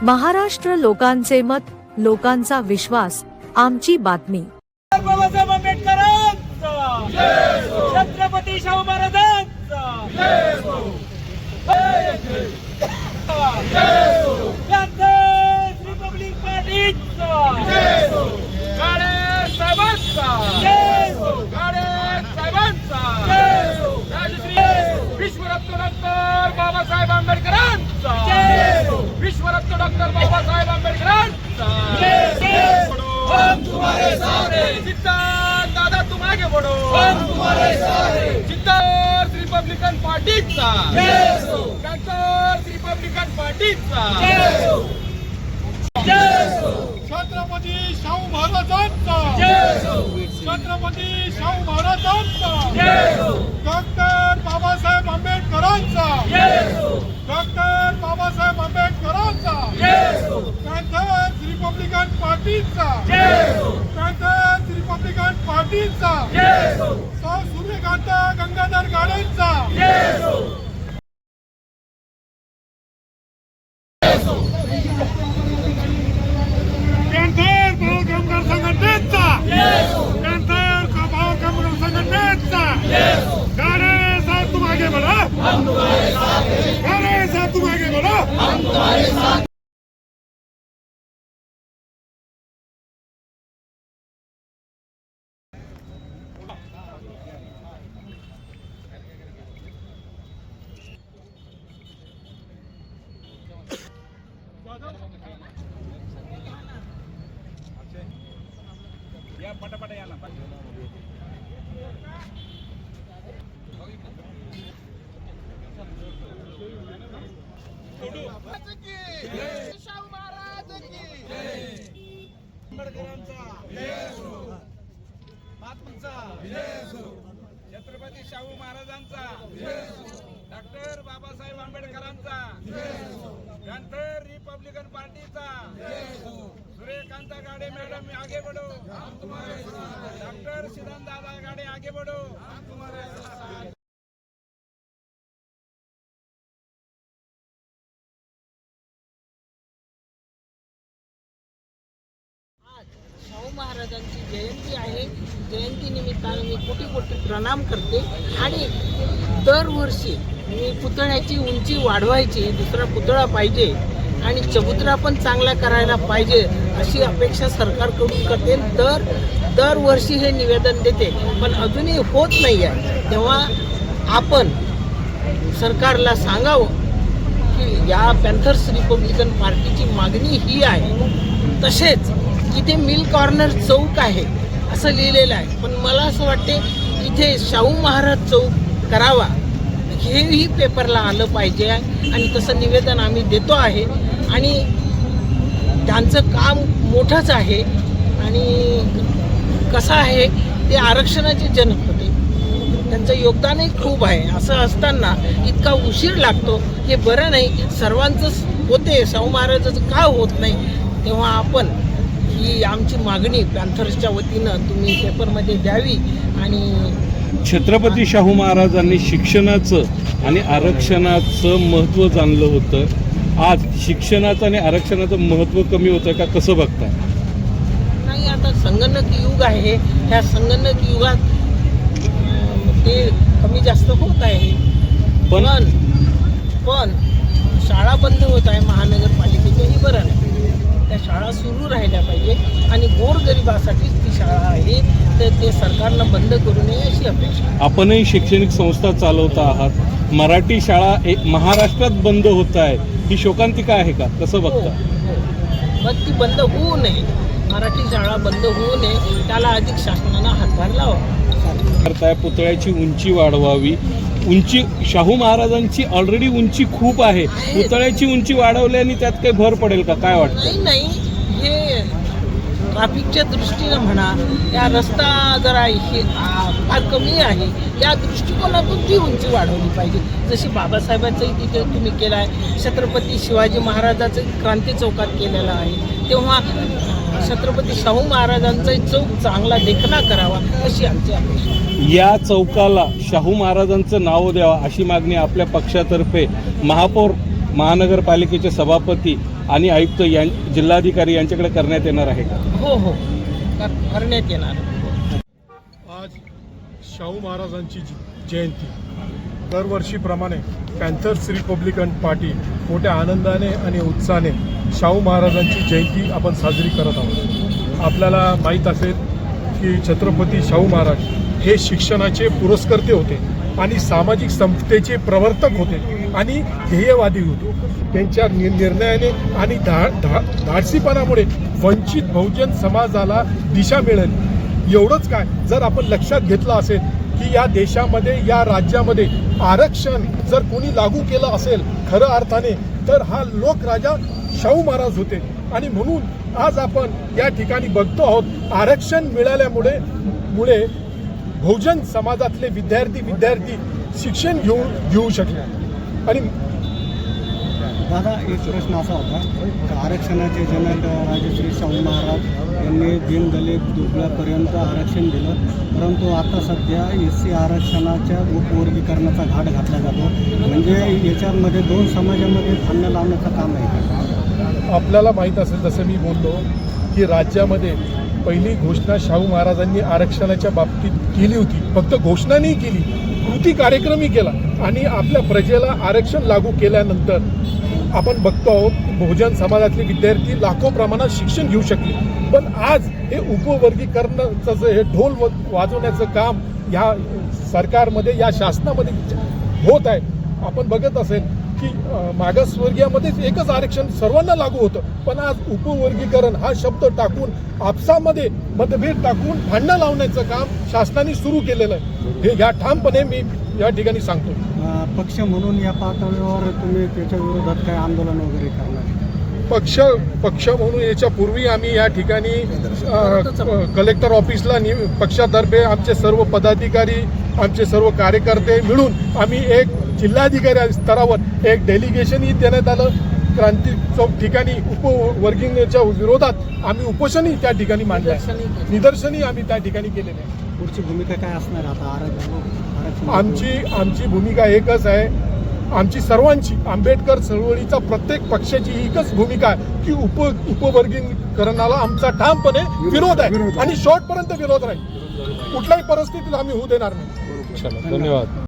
महाराष्ट्र लोकांचे मत, लोकांचा विश्वास, आमची बातमी। बाबासाहेब आंबेडकरांचा जय हो, छत्रपती शाहू महाराजांचा जय हो, जय हो, जनता रिपब्लिक पार्टीचा जय हो, गाडे साहेबांचा जय हो, गाडे साहेबांचा जय हो, राजश्री विश्वरत्न डॉक्टर बाबासाहेब आंबेडकरांचा जय हो, विश्वरत्न डॉक्टर बाबासाहेब आंबेडकरांचा जय हो। हम तुम्हारे साथ हैं, जिद्दार दादा तुम आगे बढ़ो, हम तुम्हारे साथ हैं, जिद्दार रिपब्लिकन पार्टीचा जय हो, जिद्दार रिपब्लिकन पार्टीचा जय हो, जय हो, छत्रपती शाहू महाराजांचा जय हो, छत्रपती शाहू महाराजांचा जय हो, डॉक्टर बाबासाहेब आंबेडकरांचा जय हो, डॉक्टर बाबासाहेब आंबेडकरांचा जय हो, रिपब्लिकन पार्टीचा जय हो, रिपब्लिकन पार्टीचा जय हो, सूर्यकांत गंगाधर गाडेंचा जय हो, पॅन्थर भाऊ कामगार संघटनेचा जय हो, पॅन्थर भाऊ कामगार संघटनेचा जय हो, गाडे साहब तुम आगे बढ़ो, हम तुम्हारे साथ हैं, गाडे साहब तुम आगे बढ़ो, हम तुम्हारे साथ। या पटापट या ना शाहू महाराज की आंबेडकरांचा जय हो, महात्मांचा जय हो, छत्रपती शाहू महाराजांचा जय हो, डॉक्टर बाबासाहेब आंबेडकरांचा जय हो, पॅन्थर रिपब्लिकन पार्टीचा जय हो, सूर्यकांत गाडे मैडम आगे बढ़ो, हम तुम्हारे साथ, डॉक्टर सिद्धांत दादा गाडे आगे बढ़ो, हम तुम्हारे साथ। शाहू महाराजांची जयंती आहे, जयंती निमित्ताने मी कोटी कोटी प्रणाम करते आणि दरवर्षी मी पुतळ्याची उंची वाढवायची, दुसरा पुतळा पाहिजे आणि चबुतरा पण चांगला करायला पाहिजे अशी अपेक्षा सरकारकडून करते। दरवर्षी हे निवेदन देते, पण अजूनही होत नाही आहे। तेव्हा आपण सरकारला सांगावं की या पॅन्थर्स रिपब्लिकन पार्टीची मागणी ही आहे। तसेच इथे मिल कॉर्नर चौक आहे असं लिहिलेलं आहे, पण मला असं वाटते इथे शाहू महाराज चौक करावा, हेही पेपरला आलं पाहिजे आणि तसं निवेदन आम्ही देतो आहे। आणि त्यांचं काम मोठंच आहे आणि कसं आहे ते आरक्षणाचे जनक होते, त्यांचं योगदानही खूप आहे। असं असताना इतका उशीर लागतो हे बरं नाही। सर्वांचंच होते, शाहू महाराजाचं का होत नाही? तेव्हा आपण ही आमची मागणी पॅन्थर्सच्या वतीनं तुम्ही पेपरमध्ये द्यावी। आणि छत्रपती शाहू महाराजांनी शिक्षणाचं आणि आरक्षणाचं महत्त्व जाणलं होतं, आज शिक्षणाचं आणि आरक्षणाचं महत्त्व कमी होतं का, कसं बघताय? नाही, आता संगणक युग आहे, ह्या संगणक युगात ते कमी जास्त होत आहे। पण शाळा बंद होत आहे महानगरपालिकेच्याही, बरं नाही, त्या शाळा सुरू राहिल्या पाहिजे आणि गोरगरिबासाठी ती शाळा आहे, तर ते सरकारनं बंद करू नये अशी अपेक्षा। आपणही शैक्षणिक संस्था चालवता आहात, मराठी शाळा महाराष्ट्रात बंद होत आहे, ही शोकांतिका आहे का, कसं बघता? मग ती बंद होऊ नये, मराठी शाळा बंद होऊ नये, त्याला अधिक शासनानं हातभार लावा। करताय पुतळ्याची उंची वाढवावी, उंची शाहू महाराजांची ऑलरेडी उंची खूप आहे, पुतळ्याची उंची वाढवल्याने त्यात काही भर पडेल का, काय वाटतं? नाही, हे ट्रॅफिकच्या दृष्टीनं म्हणा, या रस्ता जरा फार कमी आहे, या दृष्टिकोनातून ती उंची वाढवली पाहिजे। जशी बाबासाहेबांचंही तिथे तुम्ही केलं आहे, छत्रपती शिवाजी महाराजांचं क्रांती चौकात केलेलं आहे, तेव्हा छत्रपती शाहू महाराजांचा चौक चांगला देखणा करावा अशी आमची अपेक्षा। या चौकाला शाहू महाराजांचं नाव द्यावं अशी मागणी आपल्या पक्षातर्फे महापौर महानगरपालिकेचे सभापती आणि आयुक्त जिल्हाधिकारी यांच्याकडे करण्यात येणार आहे का? हो हो करण्यात येणार. आज शाहू महाराजांची जयंती दरवर्षीप्रमाणे पॅन्थर्स रिपब्लिकन पार्टी मोठ्या आनंदाने आणि उत्साहाने शाहू महाराजांची जयंती आपण साजरी करत आहोत. आपल्याला माहीत असेल की छत्रपती शाहू महाराज हे शिक्षणाचे पुरस्कर्ते होते आणि सामाजिक समतेचे प्रवर्तक होते आणि ध्येयवादी होते. त्यांच्या निर्णयाने आणि धाडसीपणामुळे वंचित बहुजन समाजाला दिशा मिळाली. एवढंच काय, जर आपण लक्षात घेतलं असेल की या देशामध्ये या राज्यामध्ये आरक्षण जर कोणी लागू केलं असेल खरं अर्थाने तर हा लोकराजा शाहू महाराज होते. आणि म्हणून आज आपण या ठिकाणी बघतो आहोत आरक्षण मिळाल्यामुळे बहुजन समाजातले विद्यार्थी शिक्षण घेऊ शकले. आणि दादा, एक प्रश्न असा होता की आरक्षणाचे जनक राजश्री शाहू महाराज यांनी दीनदलित दुबळ्यापर्यंत आरक्षण दिलं, परंतु आता सध्या SC आरक्षणाच्या उपवर्गीकरणाचा घाट घातला जातो. म्हणजे याच्यामध्ये दोन समाजामध्ये भांडण लावण्याचं काम आहे. आपल्याला माहीत असेल, जसं मी बोललो की राज्यामध्ये पहिली घोषणा शाहू महाराजांनी आरक्षणाच्या बाबतीत केली होती. फक्त घोषणा नाही केली, कृती कार्यक्रमही केला. आणि आपल्या प्रजेला आरक्षण लागू केल्यानंतर आपण बघतो आहोत बहुजन समाजातले विद्यार्थी लाखो प्रमाणात शिक्षण घेऊ शकले. पण आज हे उपवर्गीकरणाचं जे हे ढोल वाजवण्याचं काम ह्या सरकारमध्ये या शासनामध्ये होत आहे. आपण बघत असेल की मागासवर्गीयामध्येच एकच आरक्षण सर्वांना लागू होतं, पण आज उपवर्गीकरण हा शब्द टाकून आपसामध्ये मतभेद टाकून भांडणं लावण्याचं काम शासनाने सुरू केलेलं आहे. हे या ठामपणे मी या ठिकाणी सांगतो. पक्ष म्हणून या पातळीवर तुम्ही त्याच्या विरोधात काय आंदोलन वगैरे करणार? पक्ष म्हणून याच्यापूर्वी आम्ही या ठिकाणी कलेक्टर ऑफिसला पक्षातर्फे आमचे सर्व पदाधिकारी आमचे सर्व कार्यकर्ते मिळून आम्ही एक जिल्हाधिकारी स्तरावर एक डेलिगेशनही देण्यात आलं. क्रांती चौक ठिकाणी उपवर्गीकरणाच्या विरोधात आम्ही उपोषणही त्या ठिकाणी मांडलं आहे. निदर्शनही आम्ही त्या ठिकाणी केलेले आहे. पुढची भूमिका काय असणार आता आरक्षण? आमची भूमिका एकच आहे. आमची सर्वांची आंबेडकर चळवळीचा प्रत्येक पक्षाची एकच भूमिका आहे की उपवर्गीकरणाला आमचा ठामपणे विरोध आहे आणि शेवटपर्यंत विरोध राहील. कुठल्याही परिस्थितीत आम्ही होऊ देणार नाही. धन्यवाद.